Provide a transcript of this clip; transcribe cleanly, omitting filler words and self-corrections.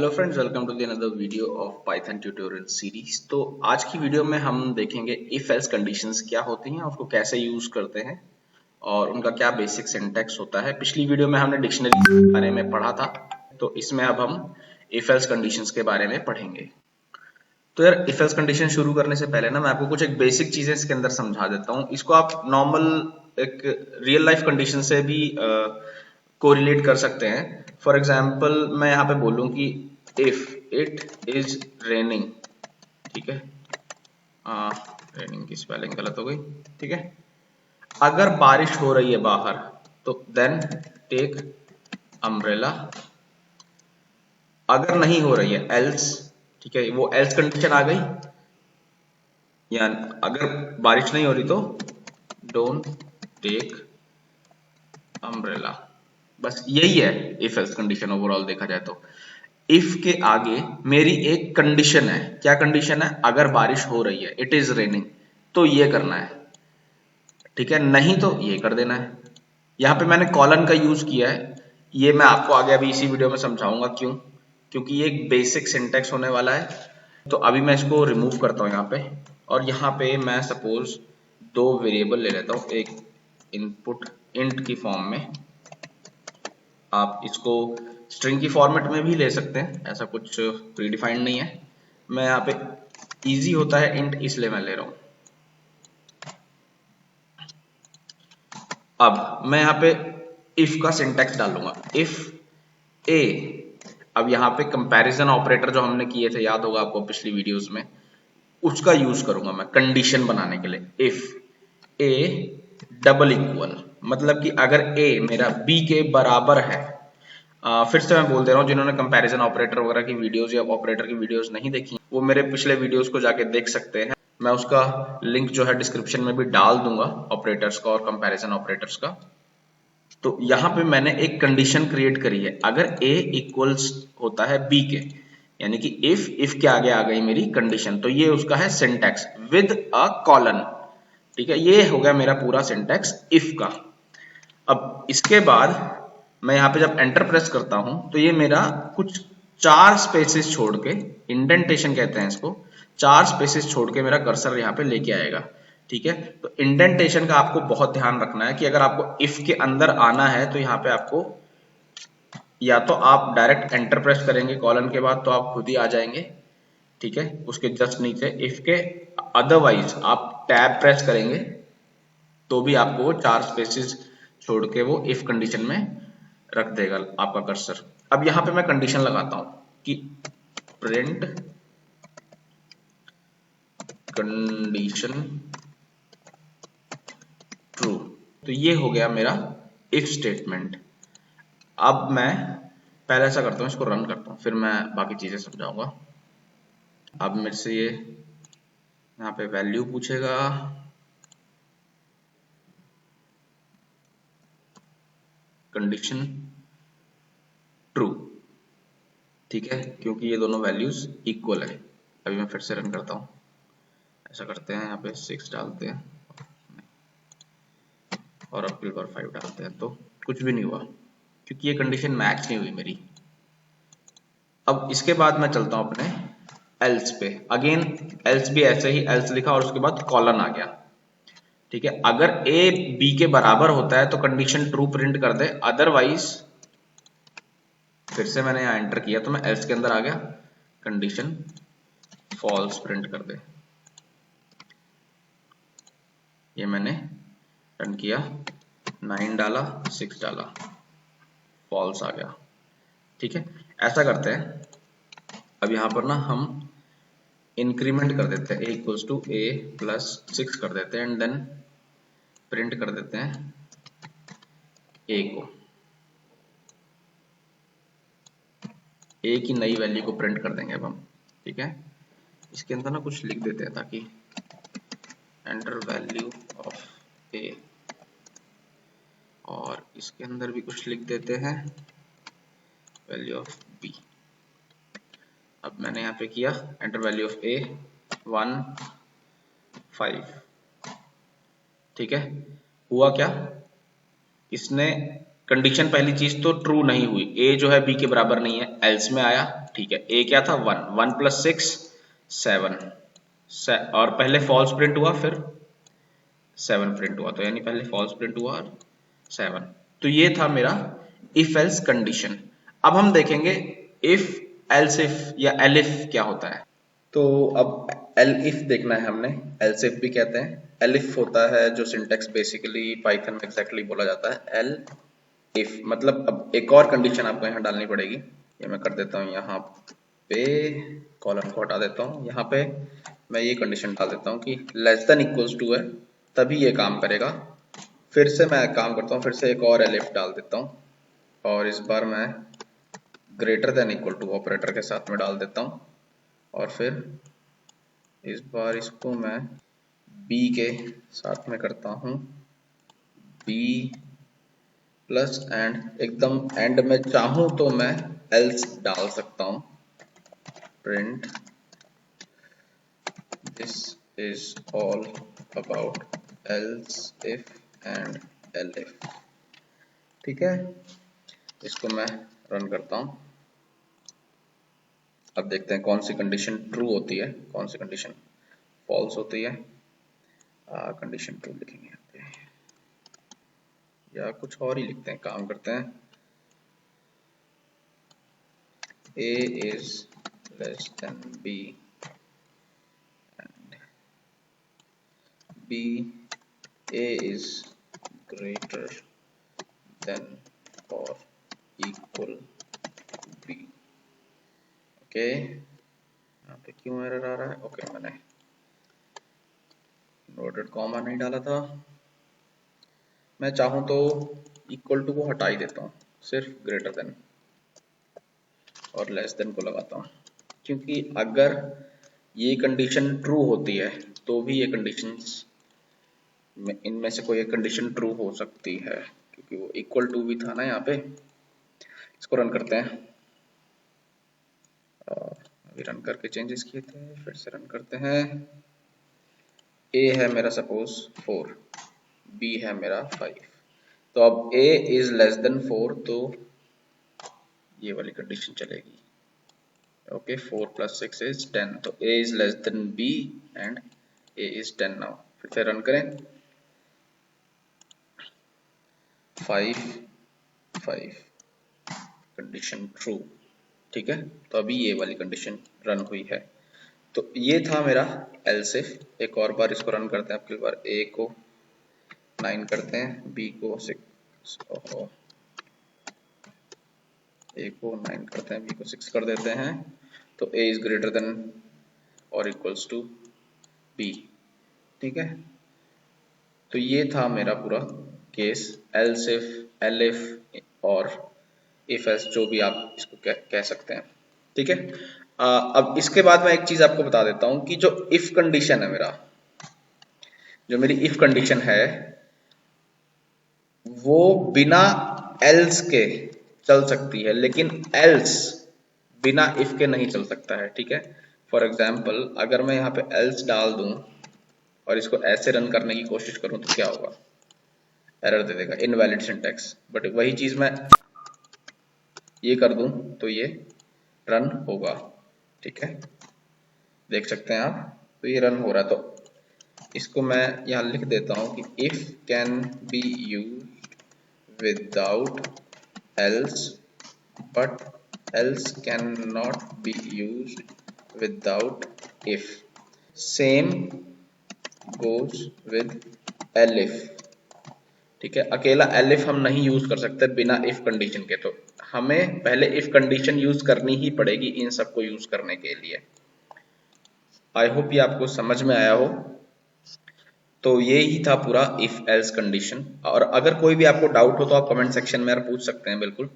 Hello friends, welcome to the another video of Python tutorial series. तो आज की video में हम देखेंगे इफ एल्स कंडीशंस क्या होती हैं, उसको कैसे यूज करते हैं और उनका क्या बेसिक सिंटैक्स होता है। पिछली वीडियो में हमने डिक्शनरी के बारे में पढ़ा था, तो इसमें अब हम इफ एल्स कंडीशंस के बारे में पढ़ेंगे। तो यार, इफ एल्स कंडीशन शुरू करने से पहले ना मैं आपको कुछ एक बेसिक चीजें इसके अंदर समझा देता हूँ। इसको आप नॉर्मल एक रियल लाइफ कंडीशन से भी कोरिलेट कर सकते हैं। फॉर एग्जाम्पल मैं यहाँ पे बोलूँ कि इफ इट इज रेनिंग, ठीक है, रेनिंग की स्पेलिंग गलत हो गई, ठीक है। अगर बारिश हो रही है बाहर तो देन टेक अम्ब्रेला। अगर नहीं हो रही है एल्स, ठीक है, वो एल्स कंडीशन आ गई। या अगर बारिश नहीं हो रही तो डोंट टेक अम्ब्रेला। बस यही है इफ एल्स कंडीशन ओवरऑल देखा जाए तो। इफ के आगे मेरी एक कंडीशन है। क्या कंडीशन है? अगर बारिश हो रही है, इट इज रेनिंग, तो ये करना है, ठीक है, नहीं तो ये कर देना है। यहां पे मैंने कॉलन का यूज किया है, ये मैं आपको आगे अभी इसी वीडियो में समझाऊंगा क्यों, क्योंकि ये एक बेसिक सिंटेक्स होने वाला है। तो अभी मैं इसको रिमूव करता हूं यहाँ पे, और यहाँ पे मैं सपोज दो वेरिएबल ले लेता हूं, एक इनपुट इंट की फॉर्म में। आप इसको स्ट्रिंग की फॉर्मेट में भी ले सकते हैं, ऐसा कुछ प्रीडिफाइंड नहीं है। मैं यहाँ पे इजी होता है इंट, इसलिए मैं ले रहा हूं। अब मैं यहाँ पे इफ का सिंटेक्स डालूंगा, इफ ए। अब यहाँ पे कंपैरिजन ऑपरेटर जो हमने किए थे, याद होगा आपको पिछली वीडियोस में, उसका यूज करूंगा मैं कंडीशन बनाने के लिए। इफ ए डबल इक्वल, मतलब कि अगर ए मेरा बी के बराबर है। फिर से मैं बोल दे रहा हूँ, जिन्होंने कंपैरिजन ऑपरेटर वगैरह की वीडियोस या ऑपरेटर की वीडियोस नहीं देखी, वो मेरे पिछले वीडियोस को जाके देख सकते हैं। मैं उसका लिंक जो है डिस्क्रिप्शन में भी डाल दूंगा, ऑपरेटर्स का और कंपैरिजन ऑपरेटर्स का। तो यहाँ पे मैंने एक कंडीशन क्रिएट करी है, अगर a इक्वल्स होता है b के, यानी कि इफ के आगे आ गई मेरी कंडीशन, तो ये उसका है सिंटैक्स विद अ कॉलन, ठीक है। ये हो गया मेरा पूरा सिंटैक्स इफ का। अब इसके बाद मैं यहाँ पे जब एंटर प्रेस करता हूं तो ये मेरा कुछ चार स्पेसेस छोड़ के, इंडेंटेशन कहते हैं इसको, चार स्पेसेस छोड़ के मेरा कर्सर यहाँ पे लेके आएगा, ठीक है। तो इंडेंटेशन का आपको बहुत ध्यान रखना है कि अगर आपको इफ के अंदर आना है तो यहाँ पे आपको या तो आप डायरेक्ट एंटर प्रेस करेंगे कॉलन के बाद तो आप खुद ही आ जाएंगे, ठीक है, उसके जस्ट नीचे इफ के। अदरवाइज आप टैब प्रेस करेंगे तो भी आपको वो चार स्पेसेस छोड़ के वो इफ कंडीशन में रख देगा आपका कर्सर। अब यहाँ पे मैं कंडीशन लगाता हूं कि प्रिंट कंडीशन ट्रू। तो ये हो गया मेरा इफ स्टेटमेंट। अब मैं पहले ऐसा करता हूँ, इसको रन करता हूँ, फिर मैं बाकी चीजें समझाऊंगा। अब मेरे से ये यहाँ पे वैल्यू पूछेगा, कंडीशन ट्रू, ठीक है, क्योंकि ये दोनों वैल्यूज इक्वल है। अभी मैं फिर से रन करता हूँ, ऐसा करते हैं, यहाँ पे 6 डालते हैं और अब पर 5 डालते हैं, तो कुछ भी नहीं हुआ क्योंकि ये कंडीशन मैच नहीं हुई मेरी। अब इसके बाद मैं चलता हूं अपने एल्स पे। अगेन एल्स भी ऐसे ही एल्स लिखा और उसके बाद कॉलन आ गया, ठीक है। अगर ए बी के बराबर होता है तो कंडीशन ट्रू प्रिंट कर दे, अदरवाइज, फिर से मैंने यहां एंटर किया तो मैं एल्स के अंदर आ गया, कंडीशन फॉल्स प्रिंट कर दे। ये मैंने रन किया, 9 डाला, 6 डाला, फॉल्स आ गया, ठीक है। ऐसा करते हैं, अब यहां पर ना हम इंक्रीमेंट कर देते हैं, a equals to a plus 6 कर देते हैं एंड देन प्रिंट कर देते हैं a को, a की नई वैल्यू को प्रिंट कर देंगे अब हम, ठीक है। इसके अंदर ना कुछ लिख देते हैं ताकि एंटर वैल्यू ऑफ a, और इसके अंदर भी कुछ लिख देते हैं वैल्यू ऑफ b। अब मैंने यहाँ पे किया एंटर वैल्यू ऑफ a 1 5, ठीक है। हुआ क्या, इसने कंडीशन पहली चीज तो ट्रू नहीं हुई, ए जो है बी के बराबर नहीं है, एल्स में आया, ठीक है। ए क्या था 1, 1 + 6 7, और पहले फॉल्स प्रिंट हुआ फिर 7 प्रिंट हुआ, तो यानी पहले फॉल्स प्रिंट हुआ और 7। तो ये था मेरा इफ एल्स कंडीशन। अब हम देखेंगे इफ एल्स इफ या एलिफ क्या होता है। तो अब एल इफ देखना है हमने, एल्स इफ भी कहते हैं, एलिफ होता है जो सिंटेक्स बेसिकली पाइथन में एग्जैक्टली बोला जाता है एल इफ, मतलब अब एक और कंडीशन आपको यहाँ डालनी पड़ेगी। ये मैं कर देता हूँ यहाँ पे, कॉलम को हटा देता हूँ, यहाँ पे मैं ये कंडीशन डाल देता हूँ कि लेस देन इक्वल्स टू है, तभी ये काम करेगा। फिर से मैं काम करता हूँ, फिर से एक और एलिफ डाल देता हूँ, और इस बार मैं greater than equal to operator के साथ में डाल देता हूँ, और फिर इस बार इसको मैं बी के साथ में करता हूँ, बी प्लस एंड, एकदम एंड में चाहूँ तो मैं एल्स डाल सकता हूँ, print this is all about else if and elif, ठीक है। इसको मैं रन करता हूँ। अब देखते हैं कौन सी कंडीशन ट्रू होती है, कौन सी कंडीशन फॉल्स होती है। कंडीशन ट्रू लिखेंगे यहाँ पे, या कुछ और ही लिखते हैं, काम करते हैं। A is less than B and B, A is greater than or equal B। Okay, यहाँ पे क्यों एरर आ रहा है? ओके, मैंने इन्वर्टेड कॉमा नहीं डाला था। मैं चाहूँ तो इक्वल टू को हटा ही देता हूँ, सिर्फ ग्रेटर देन और लेस देन को लगाता हूँ, क्योंकि अगर ये कंडीशन ट्रू होती है तो भी ये कंडीशंस इनमें से कोई एक कंडीशन ट्रू हो सकती है, क्योंकि वो इक्वल टू भी था ना यहाँ पे। इसको रन करते हैं, अभी रन करके चेंजेस किए थे, फिर से रन करते हैं। ए है मेरा सपोज 4, बी है मेरा 5, तो अब a इज लेस देन 4, तो ये वाली कंडीशन चलेगी। ओके, 4 + 6 इज 10, तो a is less than b and a is 10 now. फिर से रन करें, 5 5 कंडीशन ट्रू, ठीक है। तो अभी ये वाली कंडीशन रन हुई है। तो ये था मेरा एल्स इफ। एक और बार इसको रन करते हैं, आपकी बार a को 9 करते हैं, b को 6, a को 9 करते हैं, b को 6 कर देते हैं, तो a इज ग्रेटर देन और इक्वल्स टू b, ठीक है। तो ये था मेरा पूरा केस, एल्स इफ, एलिफ और इफ एल्स, जो भी आप इसको कह सकते हैं, ठीक है। अब इसके बाद मैं एक चीज आपको बता देता हूं कि जो इफ कंडीशन है मेरा, जो मेरी इफ कंडीशन है, वो बिना एल्स के चल सकती है, लेकिन एल्स बिना इफ के नहीं चल सकता है, ठीक है। फॉर एग्जाम्पल, अगर मैं यहाँ पे एल्स डाल दूं और इसको ऐसे रन करने की कोशिश करूं तो क्या होगा? एरर दे देगा, इनवैलिड सिंटैक्स। बट वही चीज मैं ये कर दूं तो ये रन होगा, ठीक है, देख सकते हैं आप। तो ये रन हो रहा है, तो इसको मैं यहाँ लिख देता हूँ कि if can be used without else but else can not be used without if, same goes with elif, ठीक है। अकेला एलिफ हम नहीं यूज कर सकते बिना इफ कंडीशन के, तो हमें पहले इफ कंडीशन यूज करनी ही पड़ेगी इन सबको यूज करने के लिए। आई होप ये आपको समझ में आया हो। तो ये ही था पूरा इफ एल्स कंडीशन, और अगर कोई भी आपको डाउट हो तो आप कमेंट सेक्शन में पूछ सकते हैं, बिल्कुल।